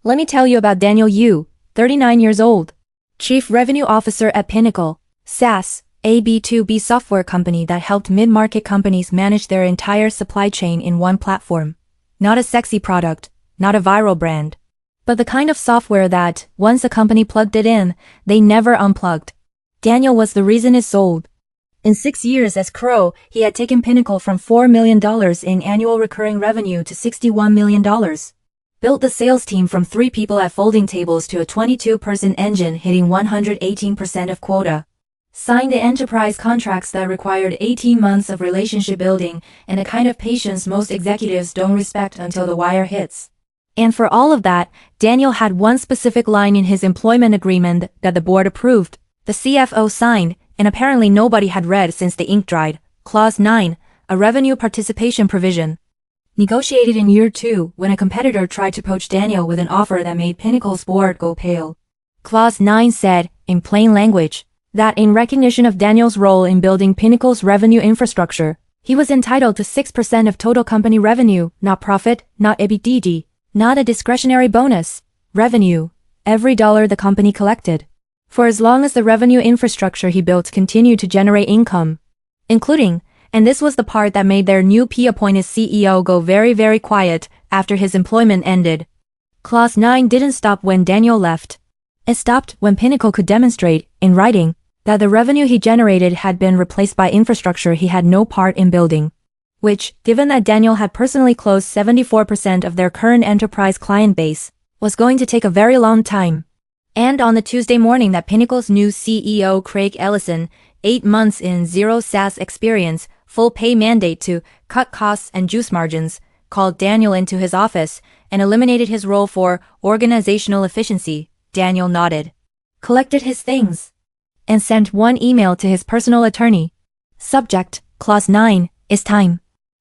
Let me tell you about Daniel Yu, 39 years old. Chief Revenue Officer at Pinnacle SaaS, a B2B software company that helped mid-market companies manage their entire supply chain in one platform. Not a sexy product, not a viral brand, but the kind of software that, once a company plugged it in, they never unplugged. Daniel was the reason it sold. In 6 years as CRO, he had taken Pinnacle from $4 million in annual recurring revenue to $61 million. Built the sales team from 3 people at folding tables to a 22-person engine hitting 118% of quota. Signed the enterprise contracts that required 18 months of relationship building and a kind of patience most executives don't respect until the wire hits. And for all of that, Daniel had one specific line in his employment agreement that the board approved, the CFO signed, and apparently nobody had read since the ink dried. Clause 9, a revenue participation provision. Negotiated in year 2 when a competitor tried to poach Daniel with an offer that made Pinnacle's board go pale. Clause 9 said, in plain language, that in recognition of Daniel's role in building Pinnacle's revenue infrastructure, he was entitled to 6% of total company revenue, not profit, not EBITDA, not a discretionary bonus, revenue, every dollar the company collected. For as long as the revenue infrastructure he built continued to generate income, including, and this was the part that made their new P-appointed CEO go very, very quiet after his employment ended. Clause 9 didn't stop when Daniel left. It stopped when Pinnacle could demonstrate, in writing, that the revenue he generated had been replaced by infrastructure he had no part in building. Which, given that Daniel had personally closed 74% of their current enterprise client base, was going to take a very long time. And on the Tuesday morning that Pinnacle's new CEO Craig Ellison, 8 months in zero SaaS experience, full pay mandate to cut costs and juice margins, called Daniel into his office and eliminated his role for organizational efficiency, Daniel nodded, collected his things, and sent one email to his personal attorney. Subject, Clause 9, is time.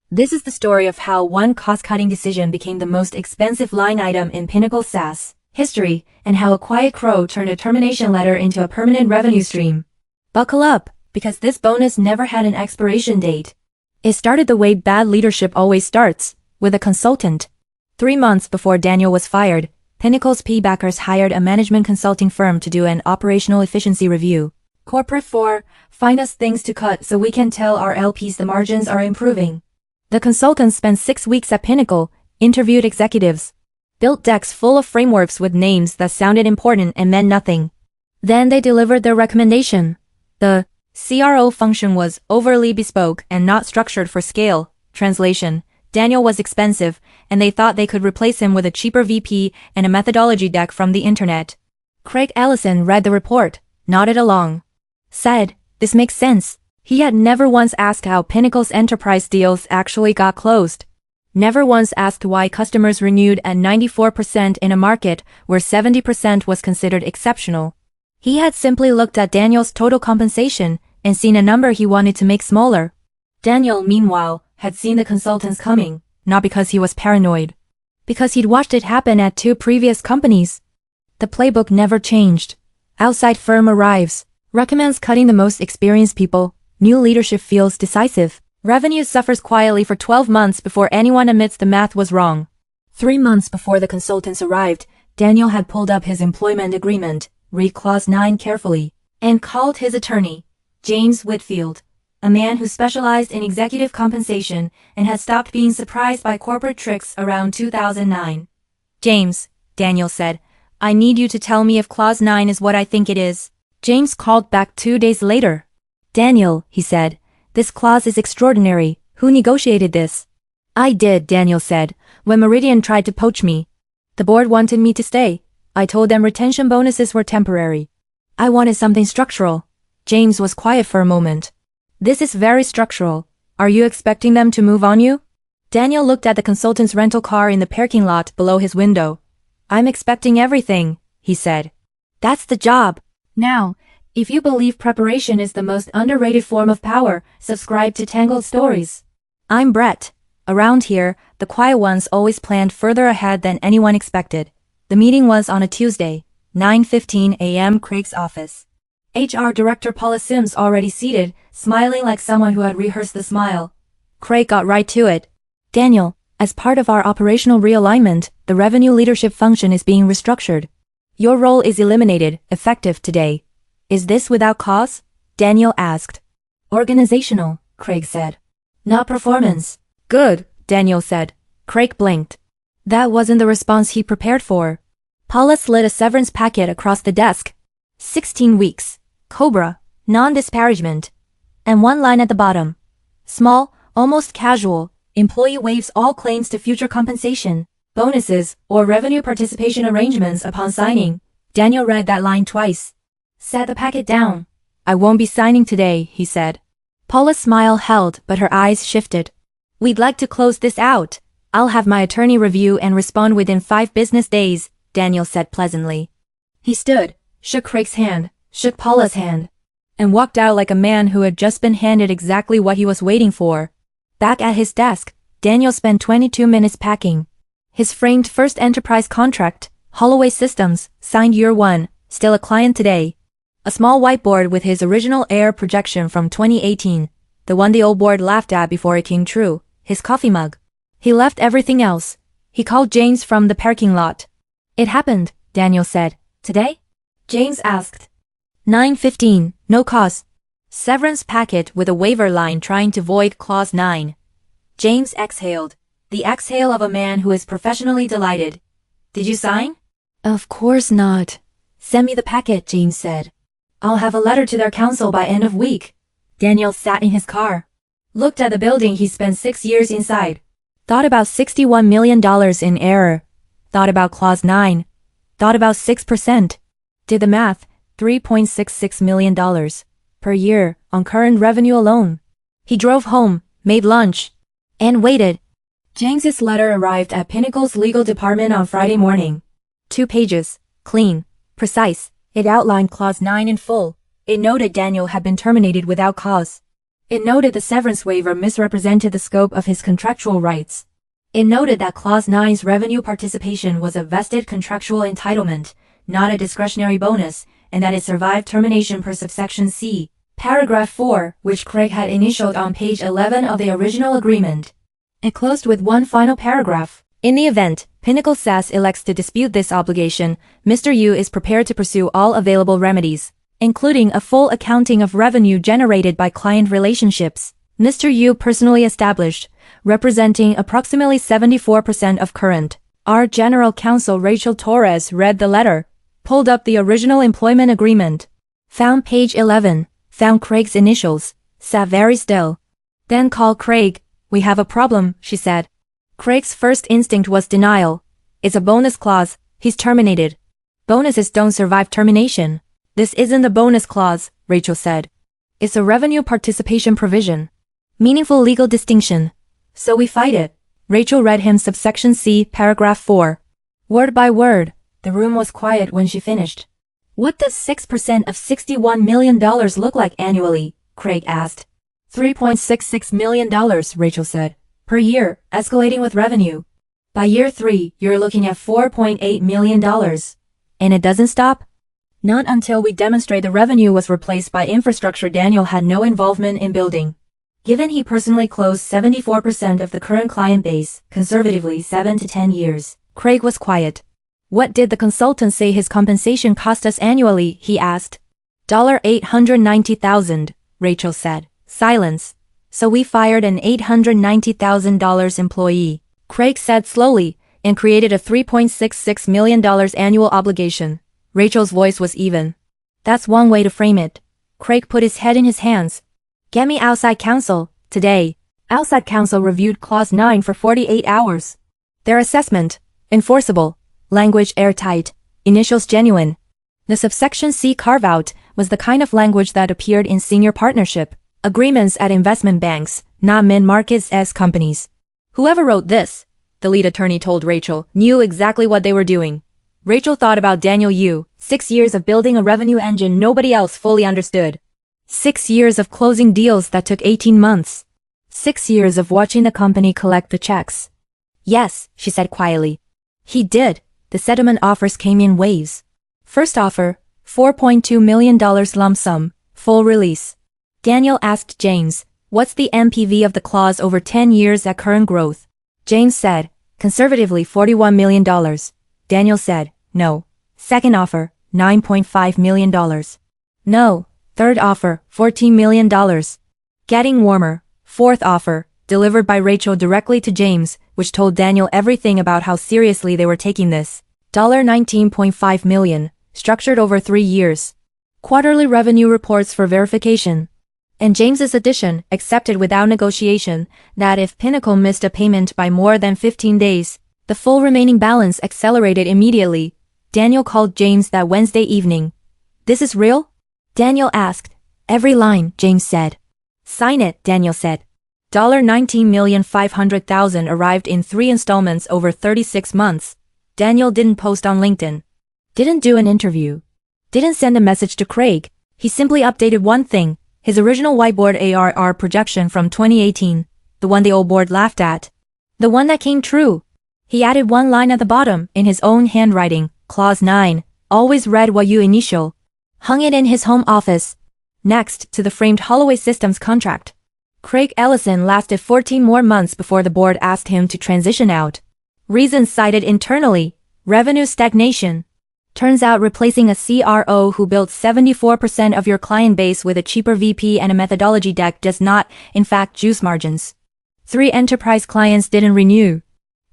This is the story of how one cost-cutting decision became the most expensive line item in Pinnacle SaaS history, and how a quiet crow turned a termination letter into a permanent revenue stream. Buckle up, because this bonus never had an expiration date. It started the way bad leadership always starts, with a consultant. 3 months before Daniel was fired, Pinnacle's P-backers hired a management consulting firm to do an operational efficiency review. Corporate 4, find us things to cut so we can tell our LPs the margins are improving. The consultants spent 6 weeks at Pinnacle, interviewed executives, built decks full of frameworks with names that sounded important and meant nothing. Then they delivered their recommendation. The CRO function was overly bespoke and not structured for scale. Translation: Daniel was expensive, and they thought they could replace him with a cheaper VP and a methodology deck from the internet. Craig Ellison read the report, nodded along, said, "This makes sense." He had never once asked how Pinnacle's enterprise deals actually got closed. Never once asked why customers renewed at 94% in a market where 70% was considered exceptional. He had simply looked at Daniel's total compensation and seen a number he wanted to make smaller. Daniel, meanwhile, had seen the consultants coming, not because he was paranoid, because he'd watched it happen at 2 previous companies. The playbook never changed. Outside firm arrives, recommends cutting the most experienced people, new leadership feels decisive. Revenue suffers quietly for 12 months before anyone admits the math was wrong. 3 months before the consultants arrived, Daniel had pulled up his employment agreement, read Clause 9 carefully, and called his attorney, James Whitfield, a man who specialized in executive compensation and had stopped being surprised by corporate tricks around 2009. "James," Daniel said, "I need you to tell me if Clause 9 is what I think it is." James called back 2 days later. "Daniel," he said, "this clause is extraordinary. Who negotiated this?" "I did," Daniel said, "when Meridian tried to poach me. The board wanted me to stay. I told them retention bonuses were temporary. I wanted something structural." James was quiet for a moment. "This is very structural. Are you expecting them to move on you?" Daniel looked at the consultant's rental car in the parking lot below his window. "I'm expecting everything," he said. "That's the job. Now, if you believe preparation is the most underrated form of power, subscribe to Tangled Stories. I'm Brett. Around here, the quiet ones always planned further ahead than anyone expected. The meeting was on a Tuesday, 9:15 a.m. Craig's office. HR Director Paula Sims already seated, smiling like someone who had rehearsed the smile. Craig got right to it. "Daniel, As part of our operational realignment, the revenue leadership function is being restructured. Your role is eliminated, effective today. Is this without cause? Daniel asked. Organizational, Craig said. Not performance. Good, Daniel said. Craig blinked. That wasn't the response he prepared for. Paula slid a severance packet across the desk. 16 weeks. Cobra. Non-disparagement. And one line at the bottom. Small, almost casual. Employee waives all claims to future compensation, bonuses, or revenue participation arrangements upon signing. Daniel read that line twice. Set the packet down. I won't be signing today, he said. Paula's smile held, but her eyes shifted. We'd like to close this out. I'll have my attorney review and respond within 5 business days, Daniel said pleasantly. He stood, shook Craig's hand, shook Paula's hand, and walked out like a man who had just been handed exactly what he was waiting for. Back at his desk, Daniel spent 22 minutes packing. His framed first enterprise contract, Holloway Systems, signed year 1, still a client today. A small whiteboard with his original air projection from 2018, the one the old board laughed at before it came true, his coffee mug. He left everything else. He called James from the parking lot. It happened, Daniel said. Today? James asked. 9:15, no cause. Severance packet with a waiver line trying to void clause 9. James exhaled, the exhale of a man who is professionally delighted. Did you sign? Of course not. Send me the packet, James said. I'll have a letter to their counsel by end of week. Daniel sat in his car. Looked at the building he spent 6 years inside. Thought about $61 million in error. Thought about clause 9. Thought about 6%. Did the math, $3.66 million per year on current revenue alone. He drove home, made lunch, and waited. James's letter arrived at Pinnacle's legal department on Friday morning. 2 pages, clean, precise. It outlined clause 9 in full. It noted Daniel had been terminated without cause. It noted the severance waiver misrepresented the scope of his contractual rights. It noted that clause 9's revenue participation was a vested contractual entitlement, not a discretionary bonus, and that it survived termination per subsection C, paragraph 4, which Craig had initialed on page 11 of the original agreement. It closed with one final paragraph. In the event Pinnacle SaaS elects to dispute this obligation, Mr. Yu is prepared to pursue all available remedies, including a full accounting of revenue generated by client relationships. Mr. Yu personally established, representing approximately 74% of current. Our General Counsel Rachel Torres read the letter, pulled up the original employment agreement, found page 11, found Craig's initials, sat very still. Then called Craig. We have a problem, she said. Craig's first instinct was denial. It's a bonus clause, he's terminated. Bonuses don't survive termination. This isn't the bonus clause, Rachel said. It's a revenue participation provision. Meaningful legal distinction. So we fight it. Rachel read him subsection C, paragraph 4. Word by word. The room was quiet when she finished. What does 6% of $61 million look like annually? Craig asked. $3.66 million, Rachel said. Per year, escalating with revenue. By year 3, you're looking at $4.8 million. And it doesn't stop? Not until we demonstrate the revenue was replaced by infrastructure Daniel had no involvement in building. Given he personally closed 74% of the current client base, conservatively 7 to 10 years, Craig was quiet. What did the consultant say his compensation cost us annually, he asked. $890,000, Rachel said. Silence. So we fired an $890,000 employee, Craig said slowly, and created a $3.66 million annual obligation. Rachel's voice was even. That's one way to frame it. Craig put his head in his hands. Get me outside counsel, today. Outside counsel reviewed clause 9 for 48 hours. Their assessment, enforceable, language airtight, initials genuine. The subsection C carve-out was the kind of language that appeared in senior partnership agreements at investment banks, not mid-market SaaS companies. Whoever wrote this, the lead attorney told Rachel, knew exactly what they were doing. Rachel thought about Daniel Yu, 6 years of building a revenue engine nobody else fully understood. 6 years of closing deals that took 18 months. 6 years of watching the company collect the checks. Yes, she said quietly. He did. The settlement offers came in waves. First offer, $4.2 million lump sum, full release. Daniel asked James, what's the NPV of the clause over 10 years at current growth? James said, conservatively $41 million. Daniel said, no. Second offer, $9.5 million. No. Third offer, $14 million. Getting warmer. Fourth offer, delivered by Rachel directly to James, which told Daniel everything about how seriously they were taking this. $19.5 million, structured over 3 years. Quarterly revenue reports for verification. And James's addition, accepted without negotiation, that if Pinnacle missed a payment by more than 15 days, the full remaining balance accelerated immediately. Daniel called James that Wednesday evening. This is real? Daniel asked. Every line, James said. Sign it, Daniel said. $19,500,000 arrived in 3 installments over 36 months. Daniel didn't post on LinkedIn. Didn't do an interview. Didn't send a message to Craig. He simply updated one thing, his original whiteboard ARR projection from 2018, the one the old board laughed at. The one that came true. He added one line at the bottom in his own handwriting, Clause 9, always read what you initial. Hung it in his home office. Next to the framed Holloway Systems contract. Craig Ellison lasted 14 more months before the board asked him to transition out. Reasons cited internally, revenue stagnation. Turns out replacing a CRO who built 74% of your client base with a cheaper VP and a methodology deck does not, in fact, juice margins. 3 enterprise clients didn't renew.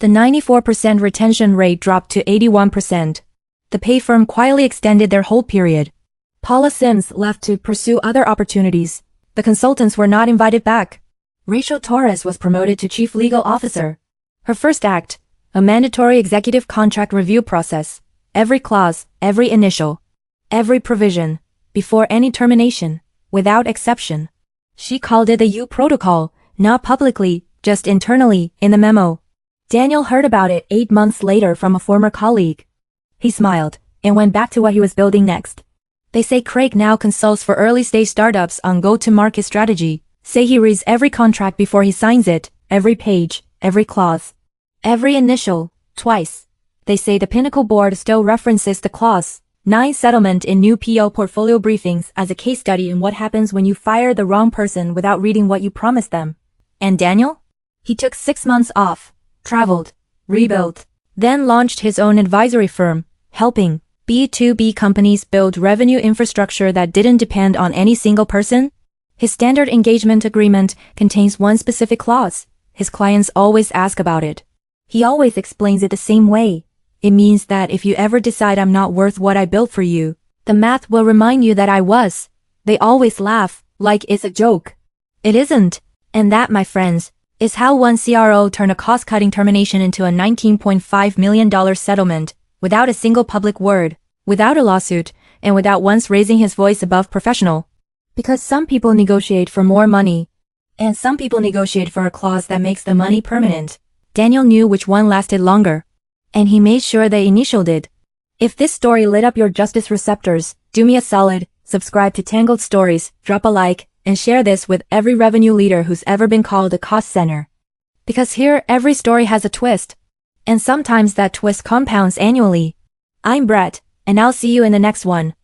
The 94% retention rate dropped to 81%. The pay firm quietly extended their hold period. Paula Sims left to pursue other opportunities. The consultants were not invited back. Rachel Torres was promoted to Chief Legal Officer. Her first act, a mandatory executive contract review process. Every clause, every initial, every provision, before any termination, without exception. She called it the U protocol, not publicly, just internally, in the memo. Daniel heard about it 8 months later from a former colleague. He smiled, and went back to what he was building next. They say Craig now consults for early-stage startups on go-to-market strategy. Say he reads every contract before he signs it, every page, every clause, every initial, twice. They say the Pinnacle board still references the Clause 9 settlement in new PO portfolio briefings as a case study in what happens when you fire the wrong person without reading what you promised them. And Daniel? He took 6 months off, traveled, rebuilt, then launched his own advisory firm, helping B2B companies build revenue infrastructure that didn't depend on any single person. His standard engagement agreement contains one specific clause. His clients always ask about it. He always explains it the same way. It means that if you ever decide I'm not worth what I built for you, the math will remind you that I was. They always laugh, like it's a joke. It isn't. And that, my friends, is how one CRO turned a cost-cutting termination into a $19.5 million settlement, without a single public word, without a lawsuit, and without once raising his voice above professional. Because some people negotiate for more money, and some people negotiate for a clause that makes the money permanent. Daniel knew which one lasted longer. And he made sure they initialed it. If this story lit up your justice receptors, do me a solid, subscribe to Tangled Stories, drop a like, and share this with every revenue leader who's ever been called a cost center. Because here, every story has a twist. And sometimes that twist compounds annually. I'm Brett, and I'll see you in the next one.